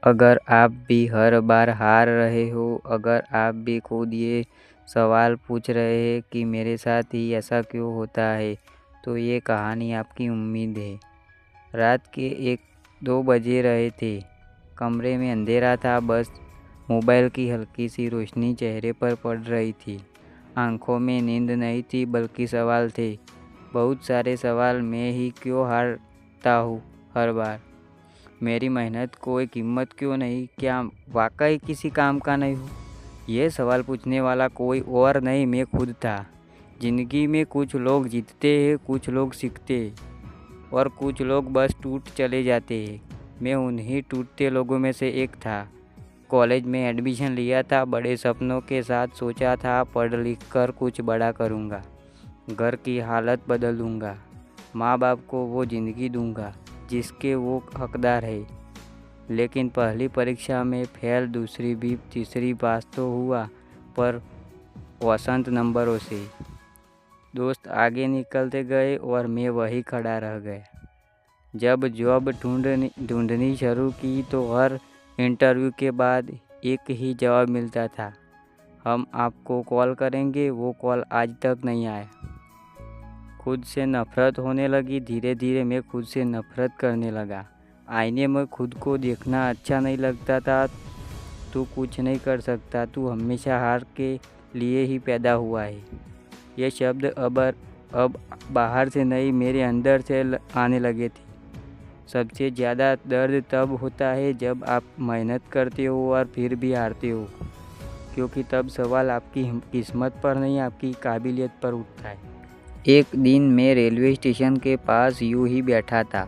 अगर आप भी हर बार हार रहे हो, अगर आप भी खुद ये सवाल पूछ रहे हैं कि मेरे साथ ही ऐसा क्यों होता है, तो ये कहानी आपकी उम्मीद है। रात के 1-2 बजे रहे थे। कमरे में अंधेरा था, बस मोबाइल की हल्की सी रोशनी चेहरे पर पड़ रही थी। आंखों में नींद नहीं थी, बल्कि सवाल थे। बहुत सारे सवाल। मैं ही क्यों हारता हूँ हर बार? मेरी मेहनत कोई कीमत क्यों नहीं? क्या वाकई किसी काम का नहीं हूँ? ये सवाल पूछने वाला कोई और नहीं, मैं खुद था। ज़िंदगी में कुछ लोग जीतते हैं, कुछ लोग सीखते हैं और कुछ लोग बस टूट चले जाते हैं। मैं उन्हीं टूटते लोगों में से एक था। कॉलेज में एडमिशन लिया था, बड़े सपनों के साथ सोचा था पढ़ लिख कर कुछ बड़ा करूँगा, घर की हालत बदल दूँगा, माँ बाप को वो ज़िंदगी दूँगा जिसके वो हकदार है। लेकिन पहली परीक्षा में फेल, दूसरी भी, तीसरी पास तो हुआ, पर औसत नंबरों से। दोस्त आगे निकलते गए और मैं वही खड़ा रह गया। जब जॉब ढूंढनी शुरू की तो हर इंटरव्यू के बाद एक ही जवाब मिलता था, हम आपको कॉल करेंगे। वो कॉल आज तक नहीं आया। खुद से नफरत होने लगी। धीरे धीरे मैं खुद से नफरत करने लगा। आईने में खुद को देखना अच्छा नहीं लगता था। तू कुछ नहीं कर सकता, तू हमेशा हार के लिए ही पैदा हुआ है। ये शब्द अब बाहर से नहीं, मेरे अंदर से आने लगे थे। सबसे ज़्यादा दर्द तब होता है जब आप मेहनत करते हो और फिर भी हारते हो, क्योंकि तब सवाल आपकी किस्मत पर नहीं, आपकी काबिलियत पर उठता है। एक दिन मैं रेलवे स्टेशन के पास यूं ही बैठा था।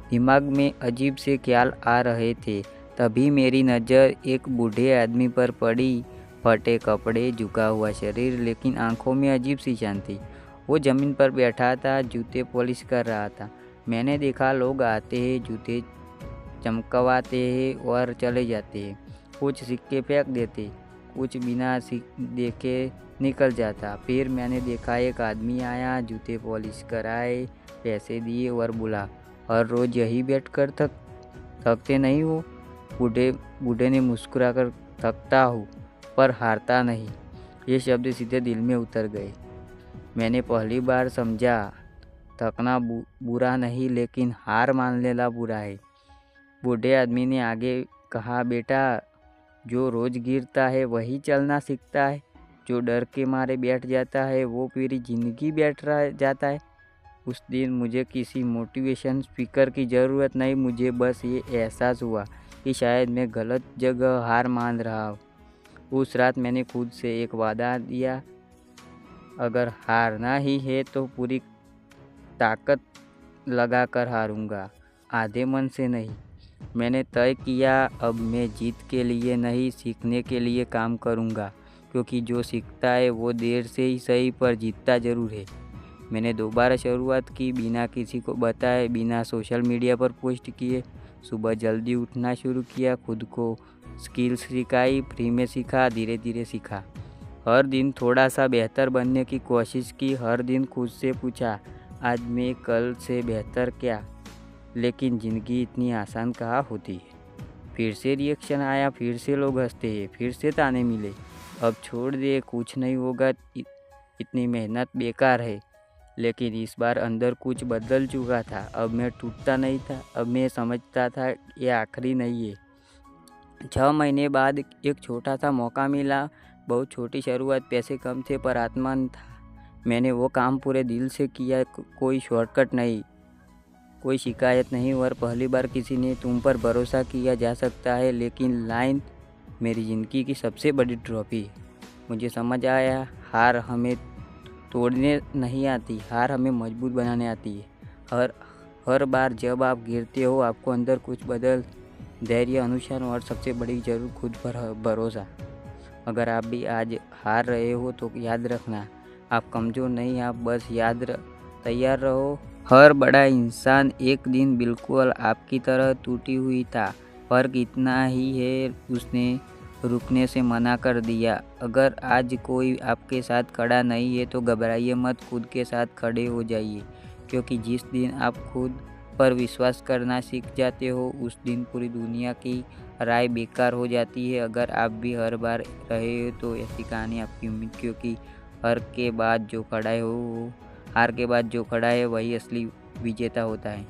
दिमाग में अजीब से ख्याल आ रहे थे। तभी मेरी नज़र एक बूढ़े आदमी पर पड़ी। फटे कपड़े, झुका हुआ शरीर, लेकिन आंखों में अजीब सी शांति। वो ज़मीन पर बैठा था, जूते पॉलिश कर रहा था। मैंने देखा लोग आते हैं, जूते चमकवाते हैं और चले जाते हैं। कुछ सिक्के फेंक देते, कुछ बिना देखे निकल जाता। फिर मैंने देखा एक आदमी आया, जूते पॉलिश कराए, पैसे दिए और बोला, हर रोज़ यही बैठ कर थकते नहीं हो? बूढ़े ने मुस्कुराकर, थकता हूँ पर हारता नहीं। ये शब्द सीधे दिल में उतर गए। मैंने पहली बार समझा, थकना बुरा नहीं, लेकिन हार मान लेना बुरा है। बूढ़े आदमी ने आगे कहा, बेटा, जो रोज़ गिरता है वही चलना सीखता है। जो डर के मारे बैठ जाता है वो पूरी ज़िंदगी बैठ रह जाता है। उस दिन मुझे किसी मोटिवेशन स्पीकर की ज़रूरत नहीं, मुझे बस ये एहसास हुआ कि शायद मैं गलत जगह हार मान रहा हूँ। उस रात मैंने खुद से एक वादा दिया, अगर हारना ही है तो पूरी ताकत लगाकर हारूंगा, आधे मन से नहीं। मैंने तय किया, अब मैं जीत के लिए नहीं, सीखने के लिए काम करूंगा, क्योंकि जो सीखता है वो देर से ही सही पर जीतता ज़रूर है। मैंने दोबारा शुरुआत की, बिना किसी को बताए, बिना सोशल मीडिया पर पोस्ट किए। सुबह जल्दी उठना शुरू किया, खुद को स्किल्स सिखाई, फ्री में सीखा, धीरे धीरे सीखा। हर दिन थोड़ा सा बेहतर बनने की कोशिश की। हर दिन खुद से पूछा, आज मैं कल से बेहतर क्या? लेकिन ज़िंदगी इतनी आसान कहाँ होती है। फिर से रिएक्शन आया, फिर से लोग हंसते हैं, फिर से ताने मिले। अब छोड़ दे, कुछ नहीं होगा, इतनी मेहनत बेकार है। लेकिन इस बार अंदर कुछ बदल चुका था। अब मैं टूटता नहीं था, अब मैं समझता था ये आखिरी नहीं है। 6 महीने बाद एक छोटा सा मौका मिला। बहुत छोटी शुरुआत, पैसे कम थे पर आत्मान था। मैंने वो काम पूरे दिल से किया, कोई शॉर्टकट नहीं, कोई शिकायत नहीं, और पहली बार किसी ने तुम पर भरोसा किया जा सकता है। लेकिन लाइन मेरी ज़िंदगी की सबसे बड़ी ट्रॉफी है। मुझे समझ आया, हार हमें तोड़ने नहीं आती, हार हमें मजबूत बनाने आती है। हर बार जब आप गिरते हो, आपको अंदर कुछ बदल, धैर्य, अनुशासन और सबसे बड़ी ज़रूर खुद पर भरोसा। अगर आप भी आज हार रहे हो तो याद रखना, आप कमज़ोर नहीं, आप बस तैयार रहो। हर बड़ा इंसान एक दिन बिल्कुल आपकी तरह टूटी हुई था। फ़र्क इतना ही है, उसने रुकने से मना कर दिया। अगर आज कोई आपके साथ खड़ा नहीं है तो घबराइए मत, खुद के साथ खड़े हो जाइए, क्योंकि जिस दिन आप खुद पर विश्वास करना सीख जाते हो उस दिन पूरी दुनिया की राय बेकार हो जाती है। अगर आप भी हर बार रहे हो तो ऐसी कहानी आपकी उम्मीद, क्योंकि हार के बाद जो खड़ा है वही असली विजेता होता है।